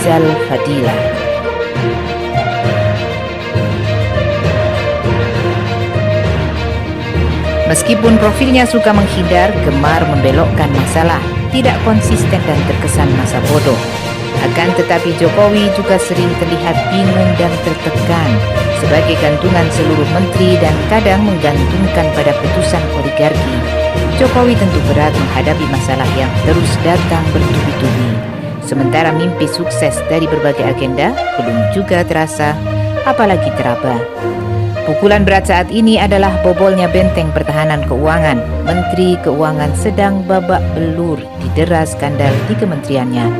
Rizal Fadila. Meskipun profilnya suka menghindar, gemar membelokkan masalah, tidak konsisten dan terkesan masa bodoh. Akan tetapi Jokowi juga sering terlihat bingung dan tertekan sebagai gantungan seluruh menteri dan kadang menggantungkan pada putusan oligarki. Jokowi tentu berat menghadapi masalah yang terus datang bertubi-tubi. Sementara mimpi sukses dari berbagai agenda belum juga terasa, apalagi teraba. Pukulan berat saat ini adalah bobolnya benteng pertahanan keuangan. Menteri Keuangan sedang babak belur didera skandal di kementeriannya.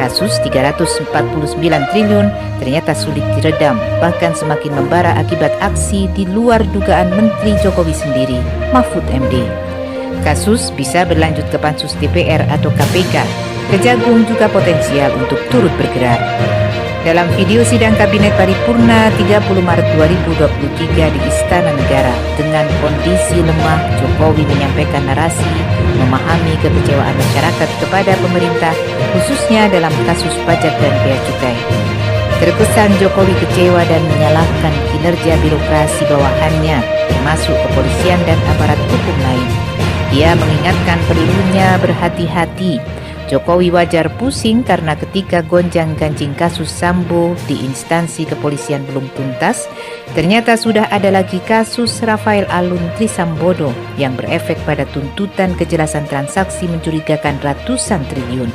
Kasus 349 triliun ternyata sulit diredam, bahkan semakin membara akibat aksi di luar dugaan Menteri Jokowi sendiri, Mahfud MD. Kasus bisa berlanjut ke Pansus DPR atau KPK. Kejagung juga potensial untuk turut bergerak. Dalam video sidang Kabinet Paripurna 30 Maret 2023 di Istana Negara, dengan kondisi lemah, Jokowi menyampaikan narasi memahami kekecewaan masyarakat kepada pemerintah, khususnya dalam kasus pajak dan bea cukai. Terkesan Jokowi kecewa dan menyalahkan kinerja birokrasi bawahannya, termasuk kepolisian dan aparat hukum lain. Ia mengingatkan perlunya berhati-hati. Jokowi wajar pusing karena ketika gonjang-ganjing kasus Sambo di instansi kepolisian belum tuntas, ternyata sudah ada lagi kasus Rafael Alun Trisambodo yang berefek pada tuntutan kejelasan transaksi mencurigakan ratusan triliun.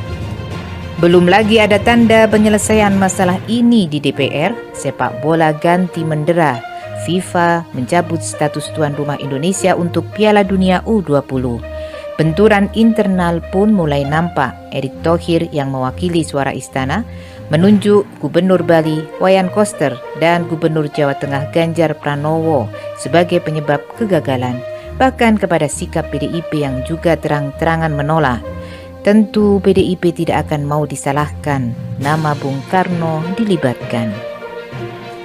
Belum lagi ada tanda penyelesaian masalah ini di DPR, sepak bola ganti mendera. FIFA mencabut status tuan rumah Indonesia untuk Piala Dunia U20. Benturan internal pun mulai nampak. Erick Thohir yang mewakili Suara Istana menunjuk Gubernur Bali Wayan Koster dan Gubernur Jawa Tengah Ganjar Pranowo sebagai penyebab kegagalan, bahkan kepada sikap PDIP yang juga terang-terangan menolak. Tentu PDIP tidak akan mau disalahkan, nama Bung Karno dilibatkan.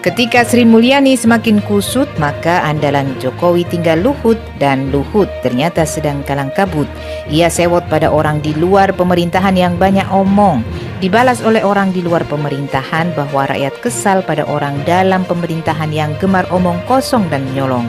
Ketika Sri Mulyani semakin kusut, maka andalan Jokowi tinggal Luhut, dan Luhut ternyata sedang kalang kabut. Ia sewot pada orang di luar pemerintahan yang banyak omong. Dibalas oleh orang di luar pemerintahan bahwa rakyat kesal pada orang dalam pemerintahan yang gemar omong kosong dan nyolong.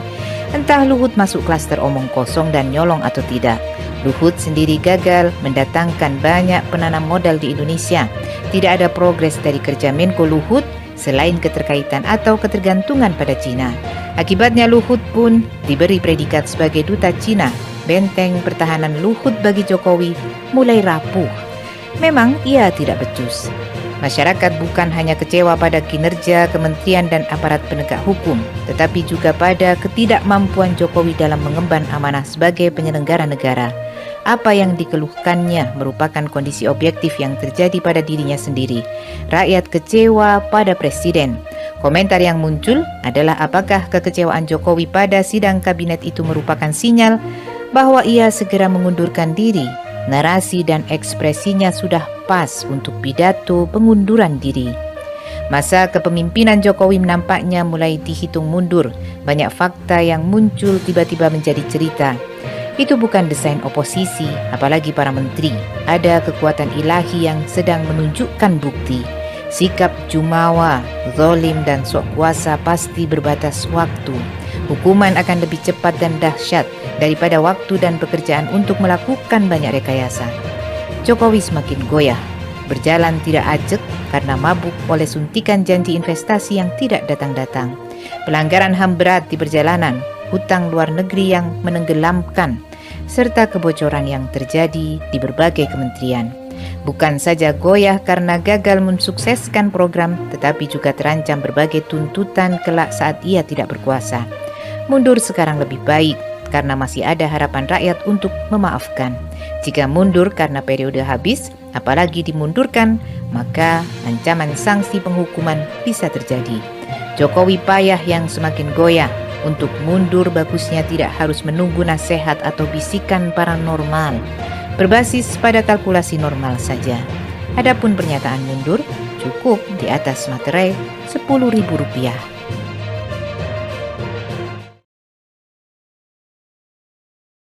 Entah Luhut masuk klaster omong kosong dan nyolong atau tidak. Luhut sendiri gagal mendatangkan banyak penanam modal di Indonesia. Tidak ada progres dari kerja Menko Luhut selain keterkaitan atau ketergantungan pada Cina. Akibatnya Luhut pun diberi predikat sebagai duta Cina. Benteng pertahanan Luhut bagi Jokowi mulai rapuh. Memang ia tidak becus. Masyarakat bukan hanya kecewa pada kinerja kementerian dan aparat penegak hukum, tetapi juga pada ketidakmampuan Jokowi dalam mengemban amanah sebagai penyelenggara negara. Apa yang dikeluhkannya merupakan kondisi objektif yang terjadi pada dirinya sendiri. Rakyat kecewa pada presiden. Komentar yang muncul adalah apakah kekecewaan Jokowi pada sidang kabinet itu merupakan sinyal bahwa ia segera mengundurkan diri. Narasi dan ekspresinya sudah pas untuk pidato pengunduran diri. Masa kepemimpinan Jokowi nampaknya mulai dihitung mundur. Banyak fakta yang muncul tiba-tiba menjadi cerita. Itu bukan desain oposisi, apalagi para menteri. Ada kekuatan ilahi yang sedang menunjukkan bukti. Sikap jumawa, zalim dan sok kuasa pasti berbatas waktu. Hukuman akan lebih cepat dan dahsyat daripada waktu dan pekerjaan untuk melakukan banyak rekayasa. Jokowi semakin goyah, berjalan tidak ajak karena mabuk oleh suntikan janji investasi yang tidak datang-datang. Pelanggaran HAM berat di perjalanan, hutang luar negeri yang menenggelamkan, serta kebocoran yang terjadi di berbagai kementerian. Bukan saja goyah karena gagal mensukseskan program, tetapi juga terancam berbagai tuntutan kelak saat ia tidak berkuasa. Mundur sekarang lebih baik karena masih ada harapan rakyat untuk memaafkan. Jika mundur karena periode habis, apalagi dimundurkan, maka ancaman sanksi penghukuman bisa terjadi. Jokowi payah yang semakin goyah. Untuk mundur bagusnya tidak harus menunggu nasihat atau bisikan paranormal. Berbasis pada kalkulasi normal saja. Adapun pernyataan mundur cukup di atas materai Rp10.000.